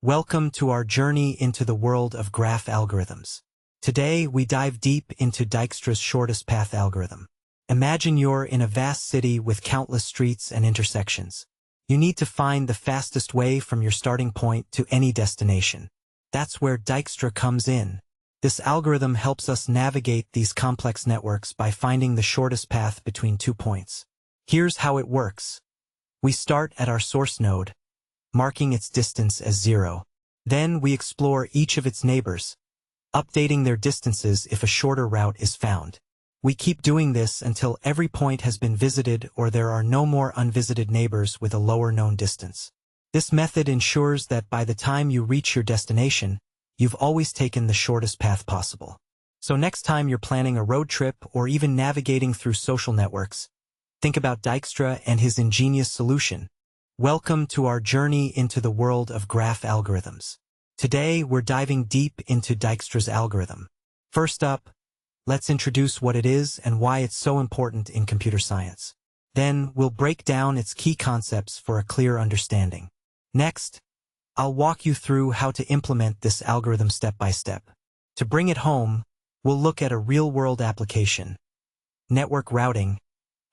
Welcome to our journey into the world of graph algorithms. Today, we dive deep into Dijkstra's shortest path algorithm. Imagine you're in a vast city with countless streets and intersections. You need to find the fastest way from your starting point to any destination. That's where Dijkstra comes in. This algorithm helps us navigate these complex networks by finding the shortest path between 2 points. Here's how it works. We start at our source node, marking its distance as 0. Then we explore each of its neighbors, updating their distances if a shorter route is found. We keep doing this until every point has been visited or there are no more unvisited neighbors with a lower known distance. This method ensures that by the time you reach your destination, you've always taken the shortest path possible. So next time you're planning a road trip or even navigating through social networks, think about Dijkstra and his ingenious solution. Welcome to our journey into the world of graph algorithms. Today, we're diving deep into Dijkstra's algorithm. First up, let's introduce what it is and why it's so important in computer science. Then, we'll break down its key concepts for a clear understanding. Next, I'll walk you through how to implement this algorithm step by step. To bring it home, we'll look at a real-world application, network routing,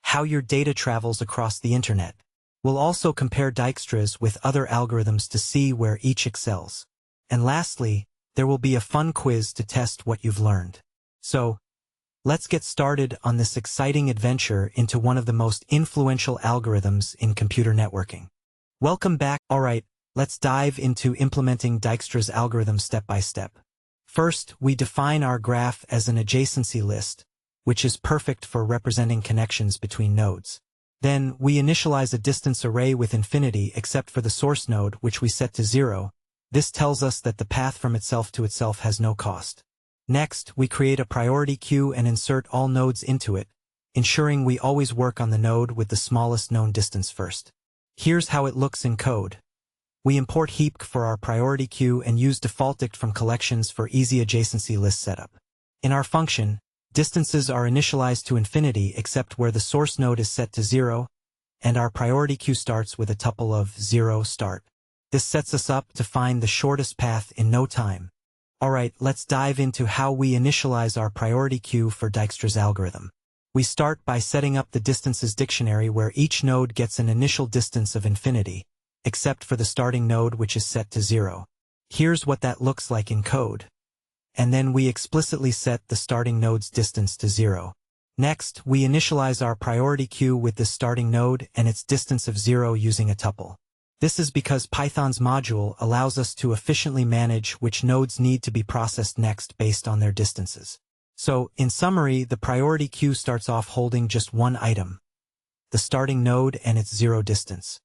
how your data travels across the internet. We'll also compare Dijkstra's with other algorithms to see where each excels. And lastly, there will be a fun quiz to test what you've learned. So, let's get started on this exciting adventure into one of the most influential algorithms in computer networking. Welcome back. Alright, let's dive into implementing Dijkstra's algorithm step by step. First, we define our graph as an adjacency list, which is perfect for representing connections between nodes. Then, we initialize a distance array with infinity except for the source node, which we set to 0. This tells us that the path from itself to itself has no cost. Next, we create a priority queue and insert all nodes into it, ensuring we always work on the node with the smallest known distance first. Here's how it looks in code. We import heap for our priority queue and use default dict from collections for easy adjacency list setup. In our function, distances are initialized to infinity except where the source node is set to 0, and our priority queue starts with a tuple of 0 start. This sets us up to find the shortest path in no time. Alright, let's dive into how we initialize our priority queue for Dijkstra's algorithm. We start by setting up the distances dictionary where each node gets an initial distance of infinity, except for the starting node which is set to 0. Here's what that looks like in code. And then we explicitly set the starting node's distance to 0. Next, we initialize our priority queue with the starting node and its distance of 0 using a tuple. This is because Python's module allows us to efficiently manage which nodes need to be processed next based on their distances. So, in summary, the priority queue starts off holding just one item, the starting node and its 0 distance.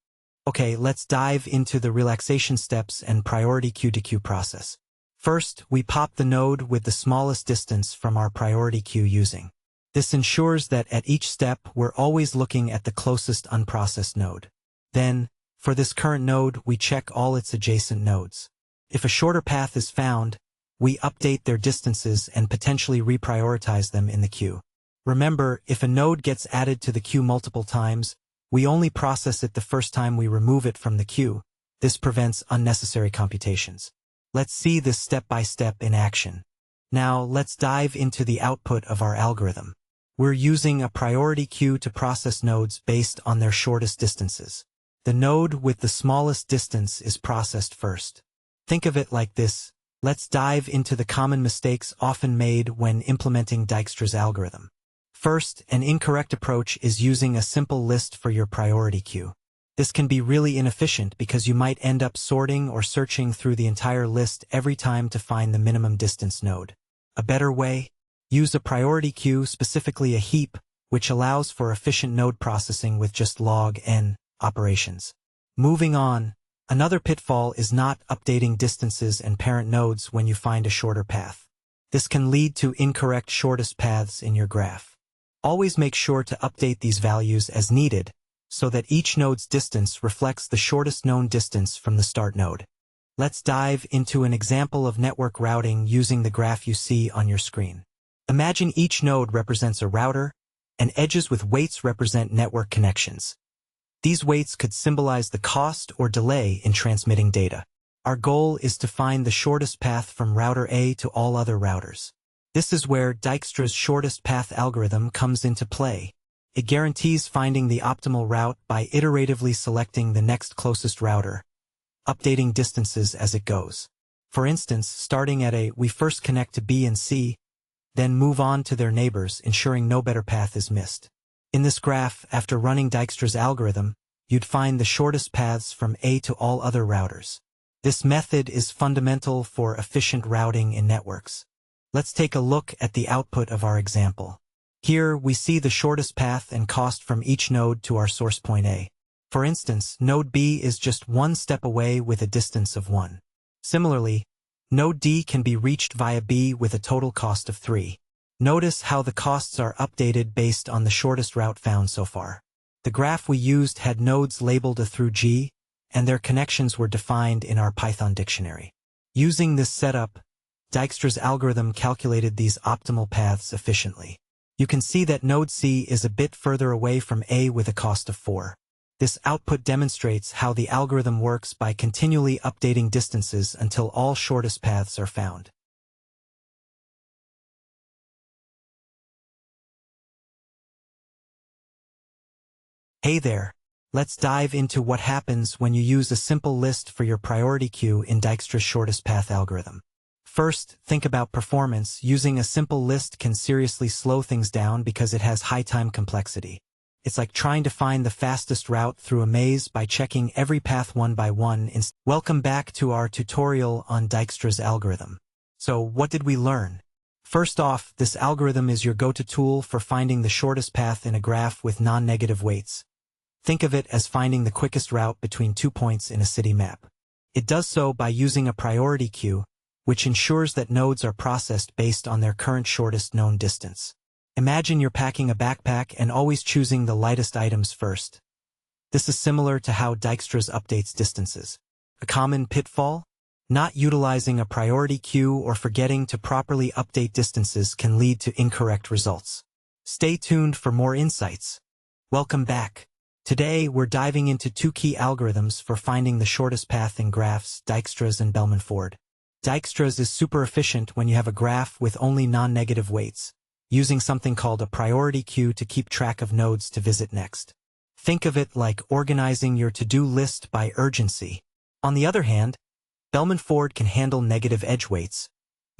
Okay, let's dive into the relaxation steps and priority queue to queue process. First, we pop the node with the smallest distance from our priority queue using. This ensures that at each step we're always looking at the closest unprocessed node. Then, for this current node, we check all its adjacent nodes. If a shorter path is found, we update their distances and potentially reprioritize them in the queue. Remember, if a node gets added to the queue multiple times, we only process it the first time we remove it from the queue. This prevents unnecessary computations. Let's see this step by step in action. Now, let's dive into the output of our algorithm. We're using a priority queue to process nodes based on their shortest distances. The node with the smallest distance is processed first. Think of it like this. Let's dive into the common mistakes often made when implementing Dijkstra's algorithm. First, an incorrect approach is using a simple list for your priority queue. This can be really inefficient because you might end up sorting or searching through the entire list every time to find the minimum distance node. A better way? Use a priority queue, specifically a heap, which allows for efficient node processing with just log n operations. Moving on, another pitfall is not updating distances and parent nodes when you find a shorter path. This can lead to incorrect shortest paths in your graph. Always make sure to update these values as needed, so that each node's distance reflects the shortest known distance from the start node. Let's dive into an example of network routing using the graph you see on your screen. Imagine each node represents a router, and edges with weights represent network connections. These weights could symbolize the cost or delay in transmitting data. Our goal is to find the shortest path from router A to all other routers. This is where Dijkstra's shortest path algorithm comes into play. It guarantees finding the optimal route by iteratively selecting the next closest router, updating distances as it goes. For instance, starting at A, we first connect to B and C, then move on to their neighbors, ensuring no better path is missed. In this graph, after running Dijkstra's algorithm, you'd find the shortest paths from A to all other routers. This method is fundamental for efficient routing in networks. Let's take a look at the output of our example. Here, we see the shortest path and cost from each node to our source point A. For instance, node B is just one step away with a distance of 1. Similarly, node D can be reached via B with a total cost of 3. Notice how the costs are updated based on the shortest route found so far. The graph we used had nodes labeled A through G, and their connections were defined in our Python dictionary. Using this setup, Dijkstra's algorithm calculated these optimal paths efficiently. You can see that node C is a bit further away from A with a cost of 4. This output demonstrates how the algorithm works by continually updating distances until all shortest paths are found. Hey there! Let's dive into what happens when you use a simple list for your priority queue in Dijkstra's shortest path algorithm. First, think about performance. Using a simple list can seriously slow things down because it has high time complexity. It's like trying to find the fastest route through a maze by checking every path one by one. Welcome back to our tutorial on Dijkstra's algorithm. So, what did we learn? First off, this algorithm is your go-to tool for finding the shortest path in a graph with non-negative weights. Think of it as finding the quickest route between 2 points in a city map. It does so by using a priority queue, which ensures that nodes are processed based on their current shortest known distance. Imagine you're packing a backpack and always choosing the lightest items first. This is similar to how Dijkstra's updates distances. A common pitfall? Not utilizing a priority queue or forgetting to properly update distances can lead to incorrect results. Stay tuned for more insights. Welcome back. Today, we're diving into 2 key algorithms for finding the shortest path in graphs, Dijkstra's and Bellman-Ford. Dijkstra's is super efficient when you have a graph with only non-negative weights, using something called a priority queue to keep track of nodes to visit next. Think of it like organizing your to-do list by urgency. On the other hand, Bellman-Ford can handle negative edge weights,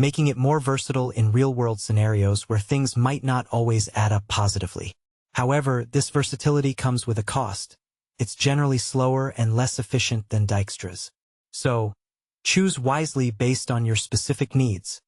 making it more versatile in real-world scenarios where things might not always add up positively. However, this versatility comes with a cost. It's generally slower and less efficient than Dijkstra's. So, choose wisely based on your specific needs.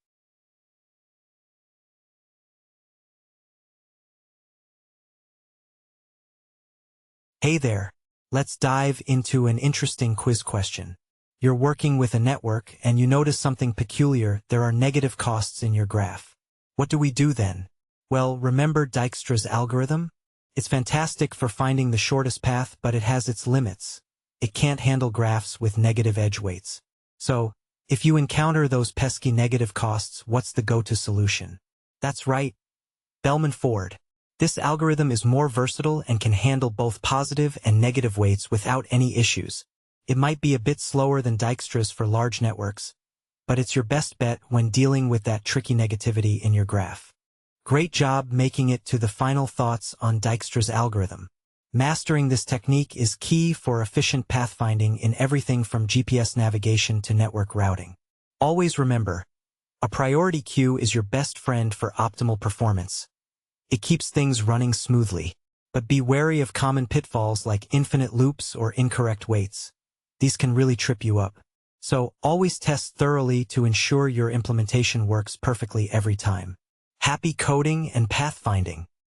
Hey there! Let's dive into an interesting quiz question. You're working with a network and you notice something peculiar. There are negative costs in your graph. What do we do then? Well, remember Dijkstra's algorithm? It's fantastic for finding the shortest path, but it has its limits. It can't handle graphs with negative edge weights. So, if you encounter those pesky negative costs, what's the go-to solution? That's right, Bellman-Ford. This algorithm is more versatile and can handle both positive and negative weights without any issues. It might be a bit slower than Dijkstra's for large networks, but it's your best bet when dealing with that tricky negativity in your graph. Great job making it to the final thoughts on Dijkstra's algorithm. Mastering this technique is key for efficient pathfinding in everything from GPS navigation to network routing. Always remember, a priority queue is your best friend for optimal performance. It keeps things running smoothly, but be wary of common pitfalls like infinite loops or incorrect weights. These can really trip you up. So always test thoroughly to ensure your implementation works perfectly every time. Happy coding and pathfinding!